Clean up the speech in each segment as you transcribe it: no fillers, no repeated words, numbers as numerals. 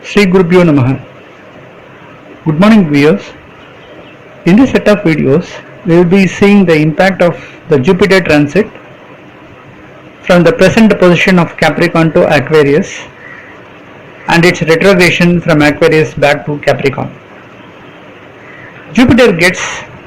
Sri Gurubhyo Namaha. Good morning viewers. In this set of videos, we will be seeing the impact of the Jupiter transit from the present position of Capricorn to Aquarius and its retrogression from Aquarius back to Capricorn. Jupiter gets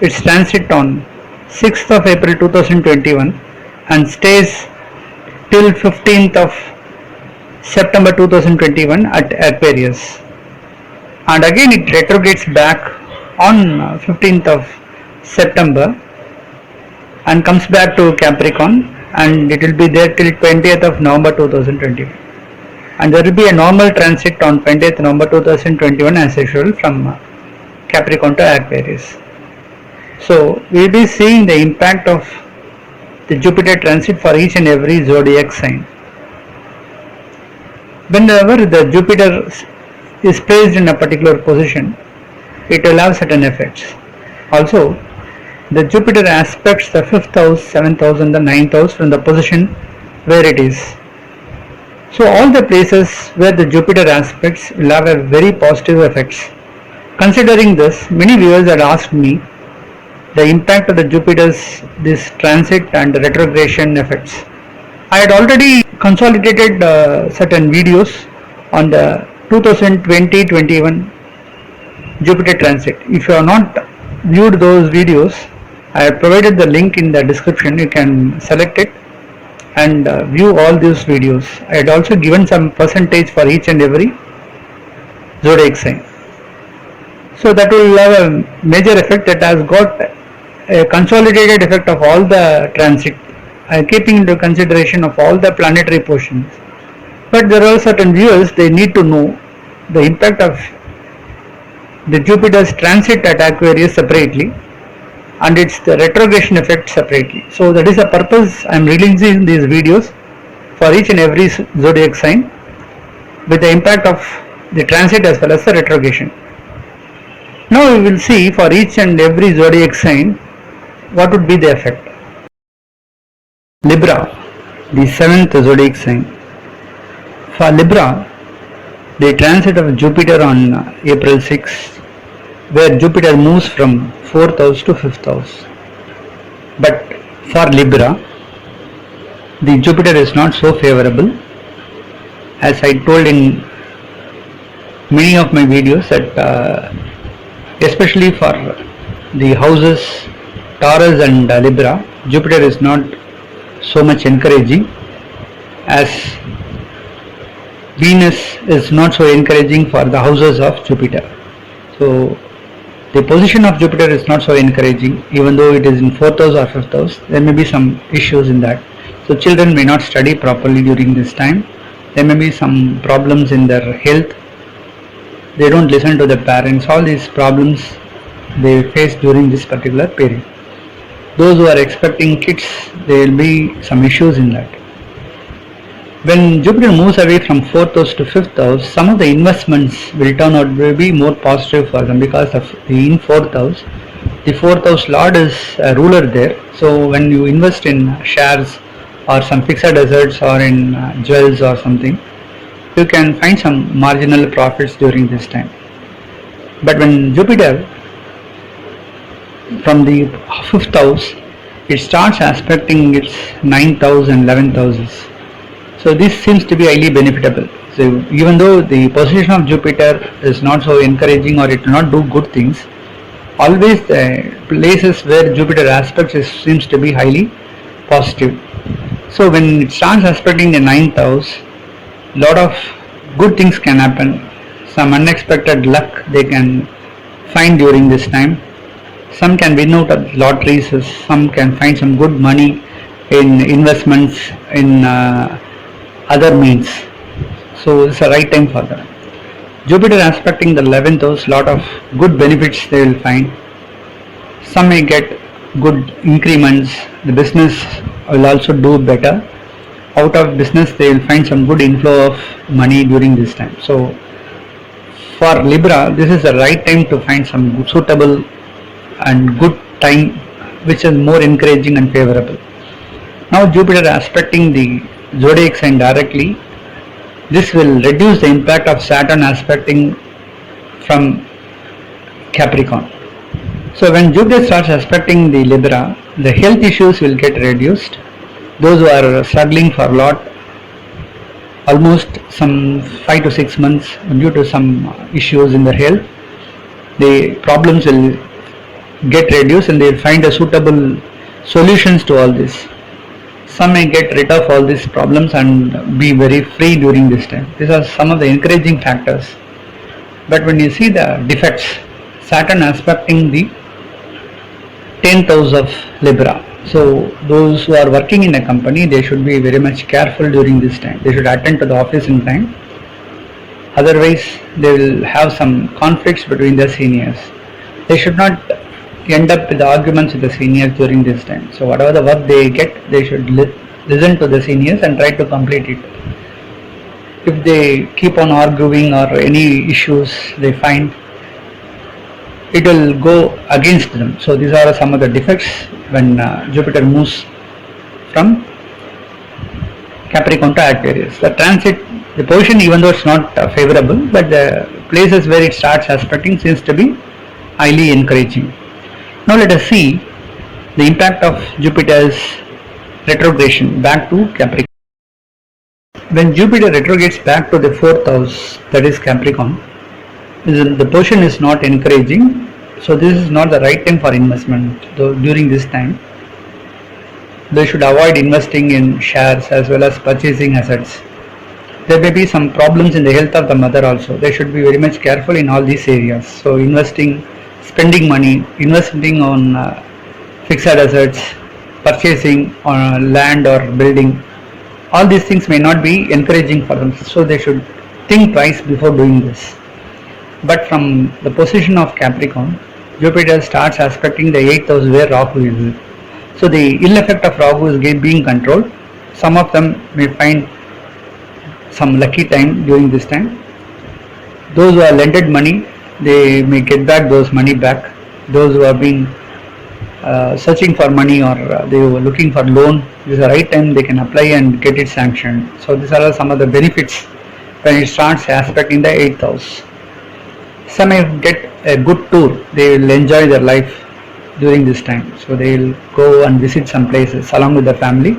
its transit on 6th of April 2021 and stays till 15th of September 2021 at Aquarius, and again it retrogrades back on 15th of September and comes back to Capricorn, and it will be there till 20th of November 2021, and there will be a normal transit on 20th November 2021 as usual from Capricorn to Aquarius. So we will be seeing the impact of the Jupiter transit for each and every zodiac sign. Whenever the Jupiter is placed in a particular position, it will have certain effects. Also, the Jupiter aspects the 5th house, 7th house and the 9th house from the position where it is. So all the places where the Jupiter aspects will have a very positive effects. Considering this, many viewers had asked me the impact of the Jupiter's this transit and retrogression effects. I had already consolidated certain videos on the 2020-21 Jupiter transit. If you have not viewed those videos, I have provided the link in the description. You can select it and view all these videos. I had also given some percentage for each and every zodiac sign. So that will have a major effect that has got a consolidated effect of all the transit, keeping into consideration of all the planetary positions. But there are certain viewers, they need to know the impact of the Jupiter's transit at Aquarius separately and its the retrogression effect separately. So that is the purpose I am releasing these videos for each and every zodiac sign with the impact of the transit as well as the retrogression. Now we will see for each and every zodiac sign what would be the effect. Libra, the 7th zodiac sign. For Libra, the transit of Jupiter on April 6, where Jupiter moves from 4th house to 5th house. But for Libra, the Jupiter is not so favorable. As I told in many of my videos that especially for the houses Taurus and Libra, Jupiter is not so much encouraging, as Venus is not so encouraging for the houses of Jupiter. So the position of Jupiter is not so encouraging, even though it is in 4th house or 5th house. There may be some issues in that. So children may not study properly during this time. There may be some problems in their health. They don't listen to their parents. All these problems they face during this particular period. Those who are expecting kids, there will be some issues in that. When Jupiter moves away from 4th house to 5th house, some of the investments will turn out to be more positive for them because of in 4th house. The 4th house lord is a ruler there. So when you invest in shares or some fixed assets or in jewels or something, you can find some marginal profits during this time. But when Jupiter from the 5th house, it starts aspecting its 9th house and 11th houses. So this seems to be highly benefitable. So even though the position of Jupiter is not so encouraging or it will not do good things, always the places where Jupiter aspects seems to be highly positive. So when it starts aspecting the 9th house, lot of good things can happen. Some unexpected luck they can find during this time. Some can win out of lotteries, some can find some good money in investments in other means. So it's a right time for them. Jupiter aspecting the 11th house, lot of good benefits they will find. Some may get good increments. The business will also do better. Out of business they will find some good inflow of money during this time. So for Libra, this is the right time to find some suitable and good time which is more encouraging and favorable. Now Jupiter aspecting the zodiac sign directly, This will reduce the impact of Saturn aspecting from Capricorn. So when Jupiter starts aspecting the Libra, the health issues will get reduced. Those who are struggling for a lot, almost some 5 to 6 months due to some issues in their health, the problems will get reduced and they will find a suitable solutions to all this. Some may get rid of all these problems and be very free during this time. These are some of the encouraging factors. But when you see the defects, Saturn aspecting the 10th house of Libra. So those who are working in a company, they should be very much careful during this time. They should attend to the office in time. Otherwise, they will have some conflicts between their seniors. They should not end up with arguments with the seniors during this time. So whatever the work they get, they should listen to the seniors and try to complete it. If they keep on arguing or any issues they find, it will go against them. So these are some of the defects when Jupiter moves from Capricorn to Aquarius. The transit, the position, even though it's not favorable, but the places where it starts aspecting seems to be highly encouraging. Now let us see the impact of Jupiter's retrogression back to Capricorn. When Jupiter retrogrades back to the 4th house, that is Capricorn, the position is not encouraging. So this is not the right time for investment. During this time, they should avoid investing in shares as well as purchasing assets. There may be some problems in the health of the mother also. They should be very much careful in all these areas. So investing, spending money, investing on fixed assets, purchasing on land or building, all these things may not be encouraging for them. So they should think twice before doing this. But from the position of Capricorn, Jupiter starts aspecting the 8th house where Rahu is. So the ill effect of Rahu is being controlled. Some of them may find some lucky time during this time. Those who are lended money, they may get back those money back. Those who have been searching for money or they were looking for loan, this is the right time they can apply and get it sanctioned. So these are some of the benefits when it starts aspecting the 8th house. Some may get a good tour. They will enjoy their life during this time. So they will go and visit some places along with the family.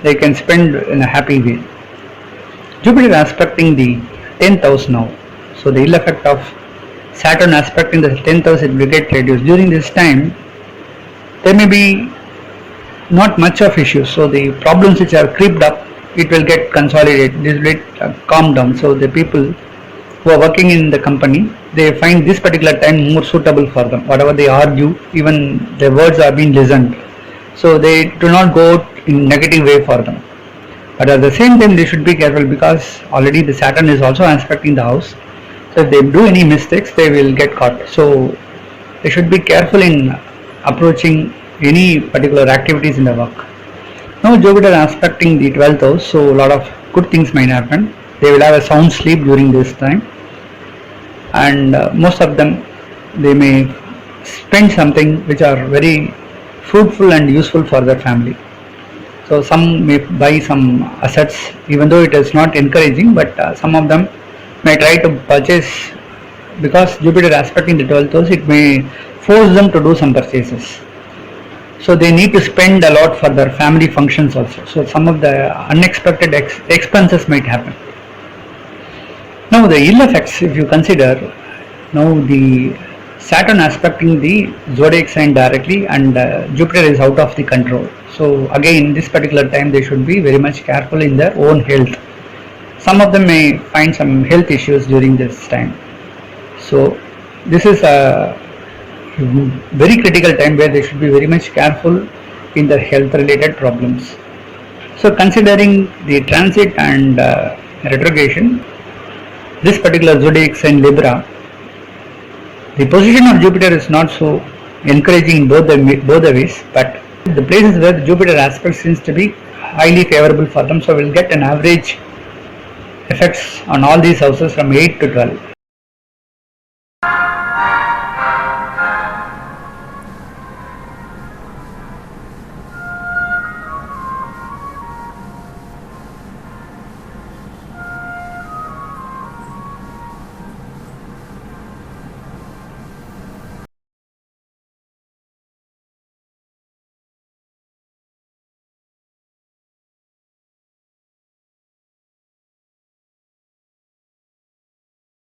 They can spend in a happy way. Jupiter aspecting the 10th house now. So the ill effect of Saturn aspecting the 10th house, it will get reduced. During this time, there may be not much of issues. So the problems which are creeped up, it will get consolidated. This will get calmed down. So the people who are working in the company, they find this particular time more suitable for them. Whatever they argue, even their words are being listened. So they do not go in negative way for them. But at the same time, they should be careful because already the Saturn is also aspecting the house. So if they do any mistakes, they will get caught. So they should be careful in approaching any particular activities in the work. Now Jupiter aspecting the 12th house, so a lot of good things might happen. They will have a sound sleep during this time. And most of them, they may spend something which are very fruitful and useful for their family. So some may buy some assets, even though it is not encouraging, but some of them may try to purchase because Jupiter aspecting the 12th house, it may force them to do some purchases. So they need to spend a lot for their family functions also. So some of the unexpected expenses might happen. Now the ill effects, if you consider, now the Saturn aspecting the zodiac sign directly and Jupiter is out of the control. So again, this particular time they should be very much careful in their own health. Some of them may find some health issues during this time. So this is a very critical time where they should be very much careful in their health related problems. So considering the transit and retrogression, this particular zodiac sign Libra, the position of Jupiter is not so encouraging in both the ways, but the places where the Jupiter aspect seems to be highly favorable for them. So we'll get an average effects on all these houses from 8 to 12.